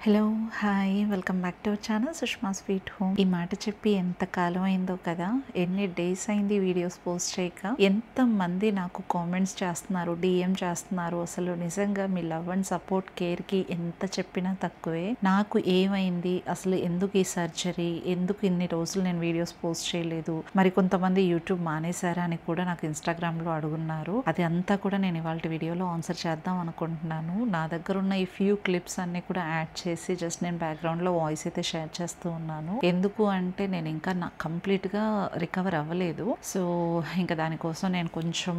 Hello hi welcome back to our channel Sushma sweet home. ఈ మాట చెప్పి ఎంత కాలం అయిందో కదా, ఎన్ని డేస్ అయింది వీడియోస్ పోస్ట్ చేయక. ఎంతమంది నాకు కామెంట్స్ చేస్తున్నారు, డిఎం చేస్తున్నారు. అసలు నిజంగా మీ లవ్ అండ్ సపోర్ట్ కేర్కి ఎంత చెప్పినా తక్కువే. నాకు ఏమైంది, అసలు ఎందుకు ఈ సర్జరీ, ఎందుకు ఇన్ని రోజులు నేను వీడియోస్ పోస్ట్ చేయలేదు, మరి కొంతమంది యూట్యూబ్ మానేశారా అని కూడా నాకు ఇన్స్టాగ్రామ్లో అడుగున్నారు. అది అంతా కూడా నేను ఇవాళ వీడియోలో ఆన్సర్ చేద్దాం అనుకుంటున్నాను. నా దగ్గర ఉన్న ఈ ఫ్యూ క్లిప్స్ అన్ని కూడా యాడ్ చేసి జస్ట్ నేను బ్యాక్గ్రౌండ్లో వాయిస్ అయితే షేర్ చేస్తూ ఉన్నాను. ఎందుకు అంటే నేను ఇంకా కంప్లీట్గా రికవర్ అవ్వలేదు. సో ఇంకా దానికోసం నేను కొంచెం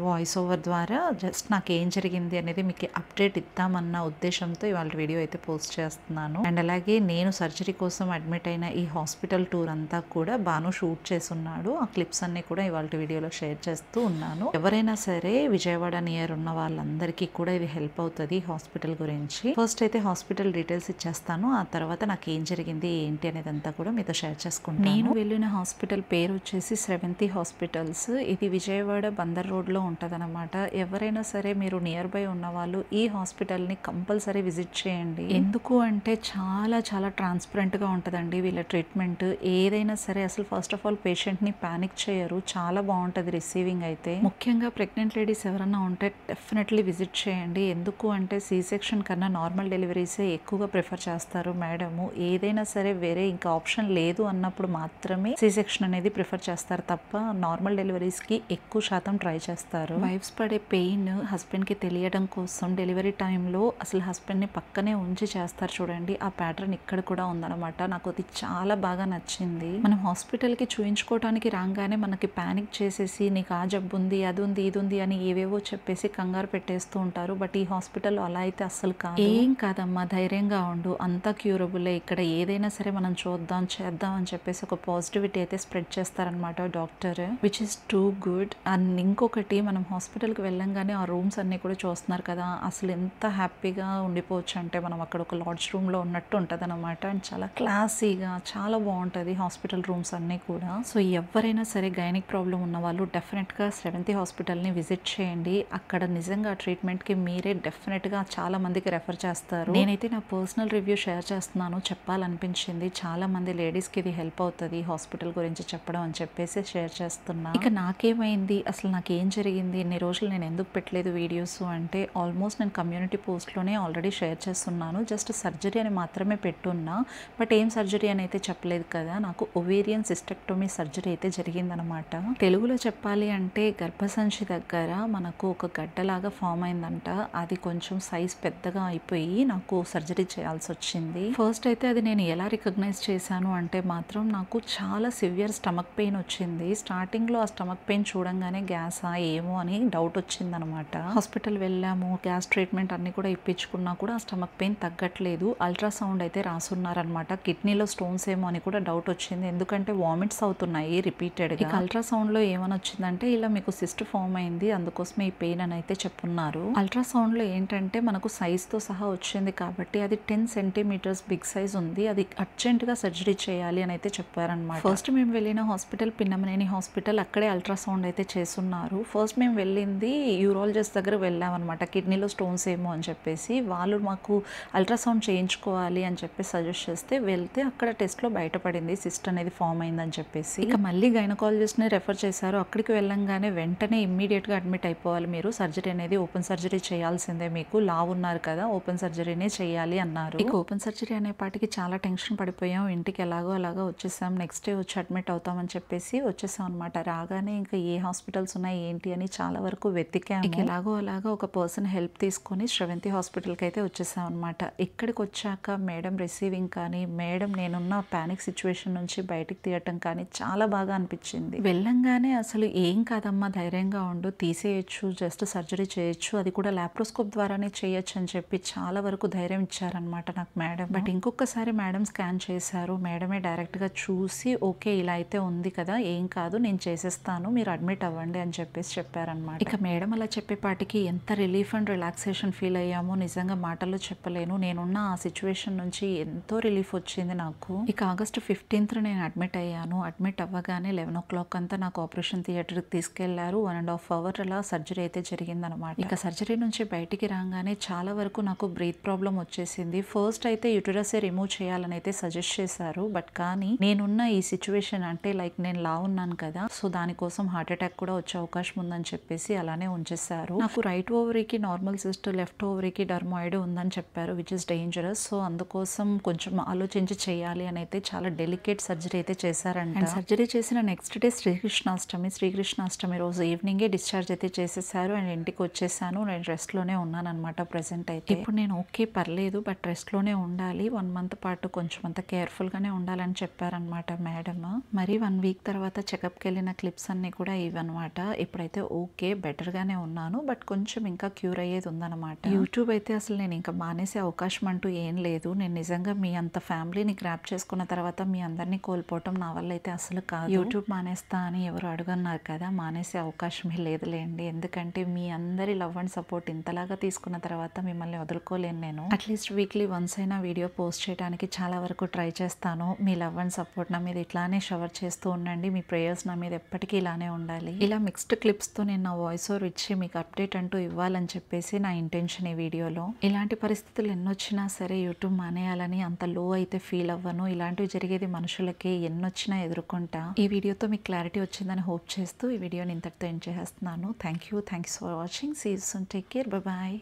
వాయిస్ ఓవర్ ద్వారా జస్ట్ నాకు ఏం జరిగింది అనేది మీకు అప్డేట్ ఇద్దామన్న ఉద్దేశంతో ఇవాళ వీడియో అయితే పోస్ట్ చేస్తున్నాను. అండ్ అలాగే నేను సర్జరీ కోసం అడ్మిట్ అయిన ఈ హాస్పిటల్ టూర్ అంతా కూడా బాను షూట్ చేస్తున్నాడు. ఆ క్లిప్స్ అన్ని కూడా ఇవాళ వీడియోలో షేర్ చేస్తూ ఉన్నాను. ఎవరైనా సరే విజయవాడ నియర్ ఉన్న వాళ్ళందరికీ కూడా ఇది హెల్ప్ అవుతుంది హాస్పిటల్ గురించి. ఫస్ట్ అయితే హాస్పిటల్ డీటెయిల్స్ ఇచ్చేస్తాను, ఆ తర్వాత నాకు ఏం జరిగింది ఏంటి అనేది అంతా కూడా మీతో షేర్ చేసుకుంటాను. నేను వెళ్ళిన హాస్పిటల్ పేరు వచ్చేసి స్రవంతి హాస్పిటల్స్. ఇది విజయవాడ బందర్ రోడ్లో ఉంటుంది అనమాట. ఎవరైనా సరే మీరు నియర్ బై ఉన్న వాళ్ళు ఈ హాస్పిటల్ని కంపల్సరీ విజిట్ చేయండి. ఎందుకు అంటే చాలా చాలా ట్రాన్స్పరెంట్గా ఉంటుందండి వీళ్ళ ట్రీట్మెంట్. ఏదైనా సరే అసలు ఫస్ట్ ఆఫ్ ఆల్ పేషెంట్ని ప్యానిక్ చేయరు, చాలా బాగుంటుంది రిసీవింగ్ అయితే. ముఖ్యంగా ప్రెగ్నెంట్ లేడీస్ ఎవరైనా ఉంటే డెఫినెట్లీ విజిట్ చేయండి. ఎందుకు అంటే సి సెక్షన్ కన్నా నార్మల్ డెలివరీసే ఎక్కువగా ప్రిఫర్ చేస్తారు మేడము. ఏదైనా సరే వేరే ఇంకా ఆప్షన్ లేదు అన్నప్పుడు మాత్రమే సి సెక్షన్ అనేది ప్రిఫర్ చేస్తారు తప్ప నార్మల్ డెలివరీస్కి ఎక్కువ శాతం ట్రై చేస్తారు. వైఫ్స్ పడే పెయిన్ హస్బెండ్కి తెలియడం కోసం డెలివరీ టైంలో అసలు హస్బెండ్ని పక్కనే ఉంచి చేస్తారు చూడండి. ఆ ప్యాటర్న్ ఇక్కడ కూడా ఉందన్నమాట. నాకు అది చాలా బాగా నచ్చింది. మనం హాస్పిటల్కి చూయించుకోవడానికి రాగానే మనకి ప్యానిక్ చేసేసి నీకు ఆ జబ్బు ఉంది, అది ఉంది, ఇది ఉంది అని ఏవేవో చెప్పేసి కంగారు పెట్టేస్తూ ఉంటారు. బట్ ఈ హాస్పిటల్లో అలా అయితే అస్సలు కాదు. ఏం కాదమ్మా, ధైర్యంగా ఉండు, అంతా క్యూరబులే. ఇక్కడ ఏదైనా సరే మనం చూద్దాం చేద్దాం అని చెప్పేసి ఒక పాజిటివిటీ అయితే స్ప్రెడ్ చేస్తారనమాట doctor, which is too good. And ఇంకొకటి, మనం హాస్పిటల్కి వెళ్ళంగానే ఆ రూమ్స్ అన్నీ కూడా చూస్తున్నారు కదా, అసలు ఎంత హ్యాపీగా ఉండిపోవచ్చు అంటే మనం అక్కడ ఒక లాడ్జ్ రూమ్లో ఉన్నట్టు ఉంటుంది అనమాట. అండ్ చాలా క్లాసీగా చాలా బాగుంటుంది హాస్పిటల్ రూమ్స్ అన్నీ కూడా. సో ఎవరైనా సరే గైనిక్ ప్రాబ్లం ఉన్న వాళ్ళు డెఫినెట్గా స్రవంతి హాస్పిటల్ని విజిట్ చేయండి. అక్కడ నిజంగా ట్రీట్మెంట్కి మీరే డెఫినెట్గా చాలా మందికి రెఫర్ చేస్తారు. నేనైతే నా పర్సనల్ రివ్యూ షేర్ చేస్తున్నాను, చెప్పాలనిపించింది. చాలా మంది లేడీస్కి ఇది హెల్ప్ అవుతుంది హాస్పిటల్ గురించి చెప్పడం అని చెప్పేసి షేర్ చేస్తున్నా. ఇక నాకేమైంది, అసలు నాకు ఏం జరిగింది, ఇన్ని రోజులు నేను ఎందుకు పెట్టలేదు వీడియోస్ అంటే ఆల్మోస్ట్ నేను కమ్యూనిటీ పోస్ట్లోనే ఆల్రెడీ షేర్ చేస్తున్నాను. జస్ట్ సర్జరీ అని మాత్రమే పెట్టున్నా, బట్ ఏం సర్జరీ అని అయితే చెప్పలేదు కదా. నాకు ఒవేరియన్ సిస్టెక్టోమీ సర్జరీ అయితే జరిగిందనమాట. తెలుగులో చెప్పాలి అంటే గర్భసంచి దగ్గర మనకు ఒక గడ్డలాగా ఫామ్ అయిందంట. అది కొంచెం సైజ్ పెద్దగా అయిపోయి నాకు సర్జరీ చేయాల్సి వచ్చింది. ఫస్ట్ అయితే అది నేను ఎలా రికగ్నైజ్ చేశాను అంటే మాత్రం నాకు చాలా సివియర్ స్టమక్ పెయిన్ వచ్చింది. స్టార్టింగ్లో ఆ స్టమక్ పెయిన్ చూడంగానే గ్యాసా ఏమో అని డౌట్ వచ్చింది అనమాట. హాస్పిటల్ వెళ్ళాము, గ్యాస్ ట్రీట్మెంట్ అన్ని కూడా ఇప్పించుకున్నా కూడా ఆ స్టమక్ పెయిన్ తగ్గట్లేదు. అల్ట్రాసౌండ్ అయితే రాసున్నారనమాట. కిడ్నీలో స్టోన్స్ ఏమో అని కూడా డౌట్ వచ్చింది, ఎందుకంటే వామిట్స్ అవుతున్నాయి రిపీటెడ్గా. అల్ట్రాసౌండ్లో ఏమని వచ్చిందంటే ఇలా మీకు సిస్ట్ ఫామ్ అయింది, అందుకోసమే ఈ పెయిన్ అని అయితే చెప్పున్నారు. అల్ట్రాసౌండ్లో ఏంటంటే మనకు సైజ్తో సహా వచ్చింది కాబట్టి అది 10 సెంటీమీటర్స్ బిగ్ సైజ్ ఉంది, అది అర్జెంట్గా సర్జరీ చేయాలి అని అయితే చెప్పారనమాట. ఫస్ట్ మేము వెళ్ళిన హాస్పిటల్ పిన్నమనేని హాస్పిటల్, అక్కడే అల్ట్రాసౌండ్ అయితే చేస్తున్నారు. ఫస్ట్ మేము వెళ్ళింది యూరాలజిస్ట్ దగ్గర వెళ్ళామన్నమాట, కిడ్నీలో స్టోన్స్ ఏమో అని చెప్పేసి. వాళ్ళు మాకు అల్ట్రాసౌండ్ చేయించుకోవాలి అని చెప్పి సజెస్ట్ చేస్తే వెళ్తే అక్కడ టెస్ట్లో బయటపడింది సిస్ట్ అనేది ఫామ్ అయిందని చెప్పేసి. ఇక మళ్ళీ గైనకాలజిస్ట్ని రెఫర్ చేశారు. అక్కడికి వెళ్ళంగానే వెంటనే ఇమ్మీడియట్గా అడ్మిట్ అయిపోవాలి మీరు, సర్జరీ అనేది ఓపెన్ సర్జరీ చేయాల్సిందే, మీకు లావు ఉన్నారు కదా ఓపెన్ సర్జరీనే చేయాలి అన్నారు. ఇక ఓపెన్ సర్జరీ అనే పాటికి చాలా టెన్షన్ పడిపోయాం. ఇంటికి ఎలాగో అలాగా వచ్చేసాం. నెక్స్ట్ డే వచ్చి అడ్మిట్ అవుతామని చెప్పేసి వచ్చేసాం అనమాట. రాగానే ఇంకా ఏ హాస్పిటల్స్ ఉన్నాయి ఏంటి అని చాలా వరకు వెతికాము. ఇక ఎలాగో అలాగా ఒక పర్సన్ హెల్ప్ తీసుకొని స్రవంతి హాస్పిటల్కి అయితే వచ్చేసాం అనమాట. ఇక్కడికి వచ్చాక మేడం రిసీవింగ్ కానీ, మేడం నేనున్న ప్యానిక్ సిచ్యువేషన్ నుంచి బయటికి తీయటం కానీ చాలా బాగా అనిపించింది. వెళ్ళంగానే అసలు ఏం కాదమ్మా, ధైర్యంగా ఉండు, తీసేయచ్చు, జస్ట్ సర్జరీ చేయొచ్చు, అది కూడా లాప్రోస్కోప్ ద్వారానే చేయొచ్చు అని చెప్పి చాలా వరకు ధైర్యం ఇచ్చారనమాట నాకు మేడం. బట్ ఇంకొకసారి మేడం స్కాన్ చేశారు. మేడమే డైరెక్ట్గా చూసి ఓకే ఇలా అయితే ఉంది కదా, ఏం కాదు నేను చేసేస్తాను, మీరు అడ్మిట్ అవ్వండి అని చెప్పేసి చెప్పారనమాట. ఇక మేడం అలా చెప్పేపాటికి ఎంత రిలీఫ్ అండ్ రిలాక్సేషన్ ఫీల్ అయ్యామో నిజంగా మాటల్లో చెప్పలేను. నేనున్న ఆ సిచ్యువేషన్ నుంచి ఎంతో రిలీఫ్ వచ్చింది నాకు. ఇక ఆగస్టు 15th నేను అడ్మిట్ అయ్యాను. అడ్మిట్ అవ్వగానే 11 o'clock అంతా నాకు ఆపరేషన్ థియేటర్కి తీసుకెళ్లారు. 1.5 hours అలా సర్జరీ అయితే జరిగిందనమాట. ఇక సర్జరీ నుంచి బయటికి రాగానే చాలా వరకు నాకు బ్రీత్ ప్రాబ్లం వచ్చేసి వచ్చేసింది. ఫస్ట్ అయితే యూటరసే రిమూవ్ చేయాలని అయితే సజెస్ట్ చేశారు. బట్ కానీ నేనున్న ఈ సిచ్యువేషన్ అంటే లైక్ నేను లా ఉన్నాను కదా, సో దానికోసం హార్ట్ అటాక్ కూడా వచ్చే అవకాశం ఉందని చెప్పేసి అలానే ఉంచేశారు. నాకు రైట్ ఓవరీకి నార్మల్ సిస్ట్, లెఫ్ట్ ఓవరీకి డర్మాయిడ్ ఉందని చెప్పారు, విచ్ ఇస్ డేంజరస్. సో అందుకోసం కొంచెం ఆలోచించి చేయాలి అని అయితే చాలా డెలికేట్ సర్జరీ అయితే చేశారంట. అండ్ సర్జరీ చేసిన నెక్స్ట్ డే శ్రీకృష్ణాష్టమి రోజు ఈవినింగే డిశ్చార్జ్ అయితే చేసేసారు. అండ్ ఇంటికి వచ్చేసాను. నేను రెస్ట్ లోనే ఉన్నాను అనమాట ప్రెసెంట్ అయితే. ఇప్పుడు నేను ఓకే పర్లేదు, బట్ రెస్ట్ లోనే ఉండాలి, 1 మంత్ పాటు కొంచెం అంత కేర్ఫుల్ గానే ఉండాలని చెప్పారనమాట మేడం. మరి 1 వీక్ తర్వాత చెకప్కి వెళ్ళిన క్లిప్స్ అన్ని కూడా ఇవన్నమాట. ఇప్పుడైతే ఓకే బెటర్ గానే ఉన్నాను, బట్ కొంచెం ఇంకా క్యూర్ అయ్యేది ఉందన్నమాట. యూట్యూబ్ అయితే అసలు నేను ఇంకా మానేసే అవకాశం అంటూ ఏం లేదు. నేను నిజంగా మీ అంత ఫ్యామిలీని గ్రాప్ చేసుకున్న తర్వాత మీ అందరినీ కోల్పోవటం నా వల్ల అయితే అసలు కాదు. యూట్యూబ్ మానేస్తా అని ఎవరు అడుగన్నారు కదా, మానేసే అవకాశమే లేదులేండి. ఎందుకంటే మీ అందరి లవ్ అండ్ సపోర్ట్ ఇంతలాగా తీసుకున్న తర్వాత మిమ్మల్ని వదులుకోలేను నేను. అట్లీస్ట్ వీక్లీ వన్స్ అయినా వీడియో పోస్ట్ చేయడానికి చాలా వరకు ట్రై చేస్తాను. మీ లవ్ అండ్ సపోర్ట్ నా మీద ఇట్లానే షవర్ చేస్తూ ఉండండి. మీ ప్రేయర్స్ నా మీద ఎప్పటికీ ఇలానే ఉండాలి. ఇలా మిక్స్డ్ క్లిప్స్తో నేను నా వాయిస్ ఓవర్ ఇచ్చి మీకు అప్డేట్ అంటూ ఇవ్వాలని చెప్పేసి నా ఇంటెన్షన్ ఈ వీడియోలో. ఇలాంటి పరిస్థితులు ఎన్నొచ్చినా సరే యూట్యూబ్ మానేయాలని అంత లో అయితే ఫీల్ అవ్వను. ఇలాంటివి జరిగేది మనుషులకి, ఎన్నొచ్చినా ఎదుర్కొంటా. ఈ వీడియోతో మీకు క్లారిటీ వచ్చిందని హోప్ చేస్తూ ఈ వీడియోని ఇంతటితో ఎండ్ చేసేస్తున్నాను. Thank you for watching. See you soon. Take care. Bye bye.